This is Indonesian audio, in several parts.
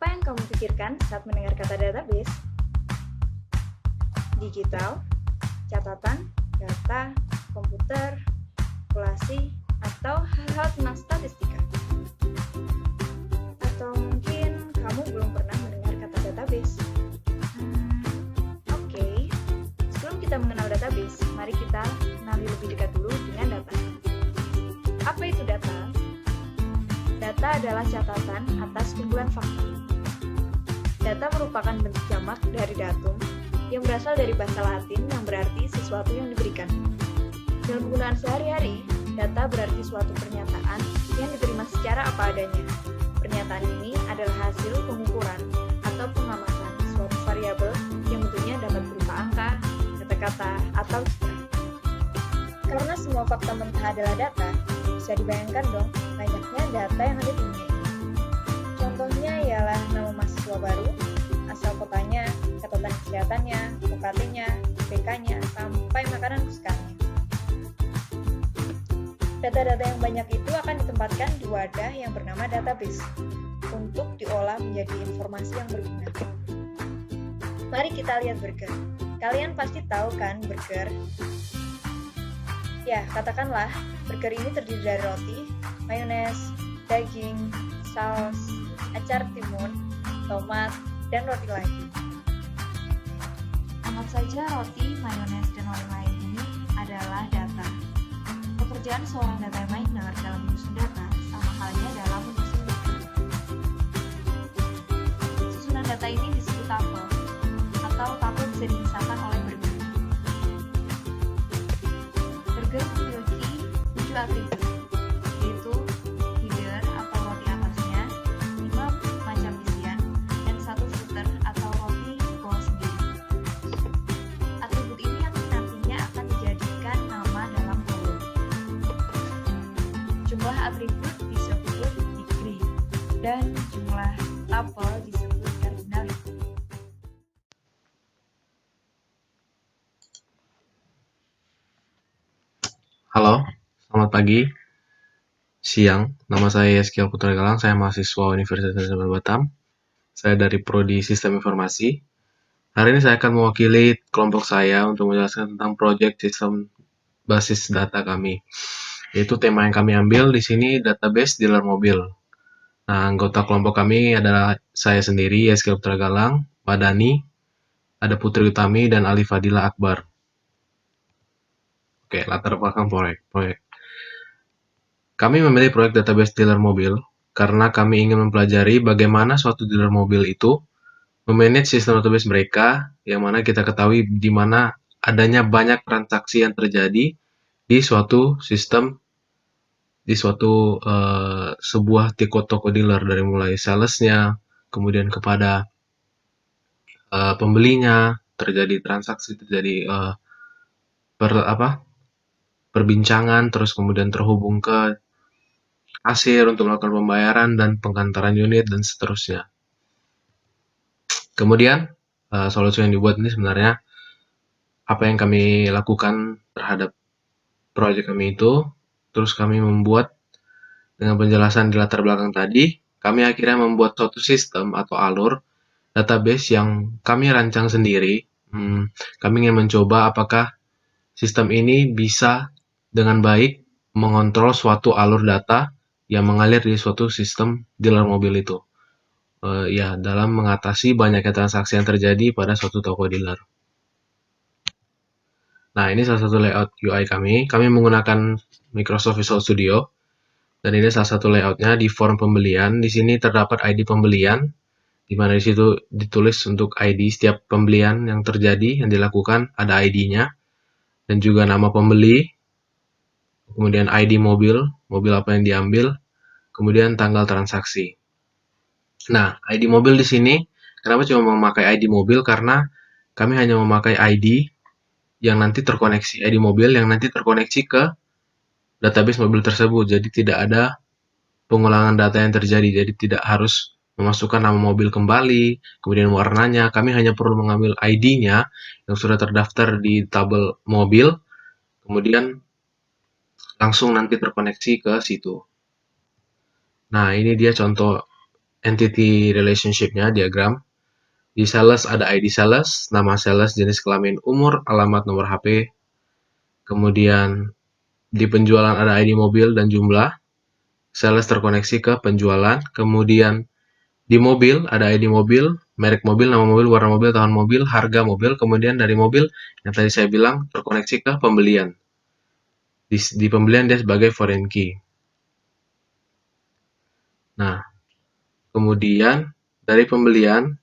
Apa yang kamu pikirkan saat mendengar kata database? Digital, catatan, data, komputer, kalkulasi, atau hal-hal tentang statistika? Atau mungkin kamu belum pernah mendengar kata database? Oke. Sebelum kita mengenal database, mari kita kenali lebih dekat dulu dengan data. Apa itu data? Data adalah catatan atas kumpulan fakta. Data merupakan bentuk jamak dari datum yang berasal dari bahasa Latin yang berarti sesuatu yang diberikan. Dalam penggunaan sehari-hari, data berarti suatu pernyataan yang diterima secara apa adanya. Pernyataan ini adalah hasil pengukuran atau pengamatan suatu variabel yang bentuknya dapat berupa angka, kata-kata, atau citra. Karena semua fakta mentah adalah data, bisa dibayangkan dong banyaknya data yang ada di dunia ini. Contohnya ialah nama mahasiswa baru, asal kotanya, catatan kesehatannya, UKT-nya, IPK-nya, sampai makanan kesukaannya. Data-data yang banyak itu akan ditempatkan di wadah yang bernama database untuk diolah menjadi informasi yang berguna. Mari kita lihat burger. Kalian pasti tahu kan burger? Ya, katakanlah burger ini terdiri dari roti, mayones, daging, saus, acar timun, tomat, dan roti lagi. Anggap saja roti, mayones, dan lain-lain ini adalah data. Pekerjaan seorang data miner dalam menyusun data sama halnya dalam menyusun burger. Susunan data ini disebut tabel, atau tabel bisa dimisalkan oleh burger. Burger memiliki 7 atribut, yaitu header atau roti atasnya, 5 macam isian, dan 1 footer atau roti bowl sendiri. Atribut ini yang nantinya akan dijadikan nama dalam kolom. Jumlah atribut disebut degree, dan jumlah tabel disebut cardinality. Halo, selamat pagi, siang. Nama saya Yeskiel Putra Galang, saya mahasiswa Universitas Islam Batam. Saya dari Prodi Sistem Informasi. Hari ini saya akan mewakili kelompok saya untuk menjelaskan tentang proyek sistem basis data kami. Yaitu tema yang kami ambil di sini database dealer mobil. Nah, anggota kelompok kami adalah saya sendiri, Yeskiel Putra Galang, Pak Dani, ada Putri Utami, dan Ali Fadila Akbar. Oke, latar belakang proyek. Kami memilih proyek database dealer mobil karena kami ingin mempelajari bagaimana suatu dealer mobil itu memanage sistem database mereka, yang mana kita ketahui di mana adanya banyak transaksi yang terjadi di suatu sistem, di suatu sebuah toko dealer, dari mulai salesnya, kemudian kepada pembelinya, terjadi transaksi, terjadi perbincangan, terus kemudian terhubung ke kasir untuk melakukan pembayaran dan pengantaran unit dan seterusnya. Kemudian solusi yang dibuat ini sebenarnya apa yang kami lakukan terhadap proyek kami itu, terus kami membuat dengan penjelasan di latar belakang tadi, kami akhirnya membuat suatu sistem atau alur database yang kami rancang sendiri. Kami ingin mencoba apakah sistem ini bisa dengan baik mengontrol suatu alur data yang mengalir di suatu sistem dealer mobil itu. Dalam mengatasi banyaknya transaksi yang terjadi pada suatu toko dealer. Nah, ini salah satu layout UI kami. Kami menggunakan Microsoft Visual Studio. Dan ini salah satu layoutnya di form pembelian. Di sini terdapat ID pembelian, di mana di situ ditulis untuk ID setiap pembelian yang terjadi, yang dilakukan, ada ID-nya. Dan juga nama pembeli, kemudian ID mobil apa yang diambil, kemudian tanggal transaksi. Nah, ID mobil di sini, kenapa cuma memakai ID mobil? Karena kami hanya memakai ID yang nanti terkoneksi, ID mobil yang nanti terkoneksi ke database mobil tersebut. Jadi tidak ada pengulangan data yang terjadi. Jadi tidak harus memasukkan nama mobil kembali, kemudian warnanya. Kami hanya perlu mengambil ID-nya yang sudah terdaftar di tabel mobil, kemudian langsung nanti terkoneksi ke situ. Nah, ini dia contoh entity relationship-nya, diagram. Di sales ada ID sales, nama sales, jenis kelamin, umur, alamat, nomor HP. Kemudian di penjualan ada ID mobil dan jumlah. Sales terkoneksi ke penjualan. Kemudian di mobil ada ID mobil, merek mobil, nama mobil, warna mobil, tahun mobil, harga mobil. Kemudian dari mobil yang tadi saya bilang terkoneksi ke pembelian. Di pembelian dia sebagai foreign key. Nah, kemudian dari pembelian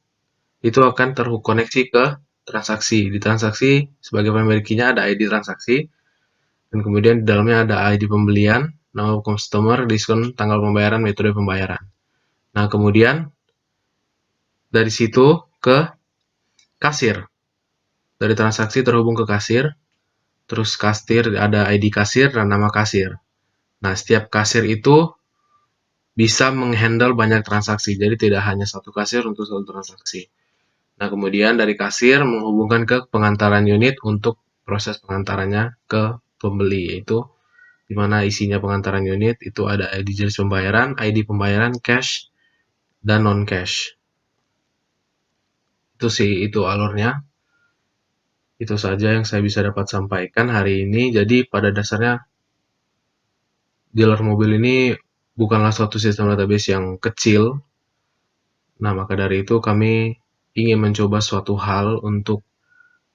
itu akan terkoneksi ke transaksi. Di transaksi sebagai pemilikinya ada ID transaksi, dan kemudian di dalamnya ada ID pembelian, nama customer, diskon, tanggal pembayaran, metode pembayaran. Nah, kemudian dari situ ke kasir. Dari transaksi terhubung ke kasir, terus kasir ada ID kasir dan nama kasir. Nah, setiap kasir itu bisa menghandle banyak transaksi, jadi tidak hanya satu kasir untuk satu transaksi. Nah, kemudian dari kasir menghubungkan ke pengantaran unit untuk proses pengantarannya ke pembeli, yaitu di mana isinya pengantaran unit itu ada ID jenis pembayaran, ID pembayaran, cash, dan non-cash. Itu alurnya. Itu saja yang saya bisa dapat sampaikan hari ini. Jadi pada dasarnya dealer mobil ini bukanlah suatu sistem database yang kecil. Nah, maka dari itu kami ingin mencoba suatu hal untuk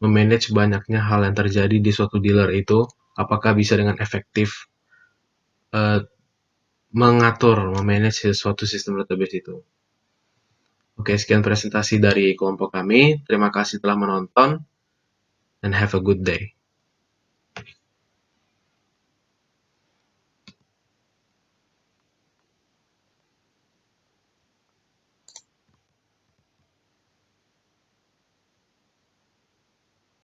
memanage banyaknya hal yang terjadi di suatu dealer itu, apakah bisa dengan efektif memanage suatu sistem database itu. Oke, sekian presentasi dari kelompok kami. Terima kasih telah menonton, and have a good day.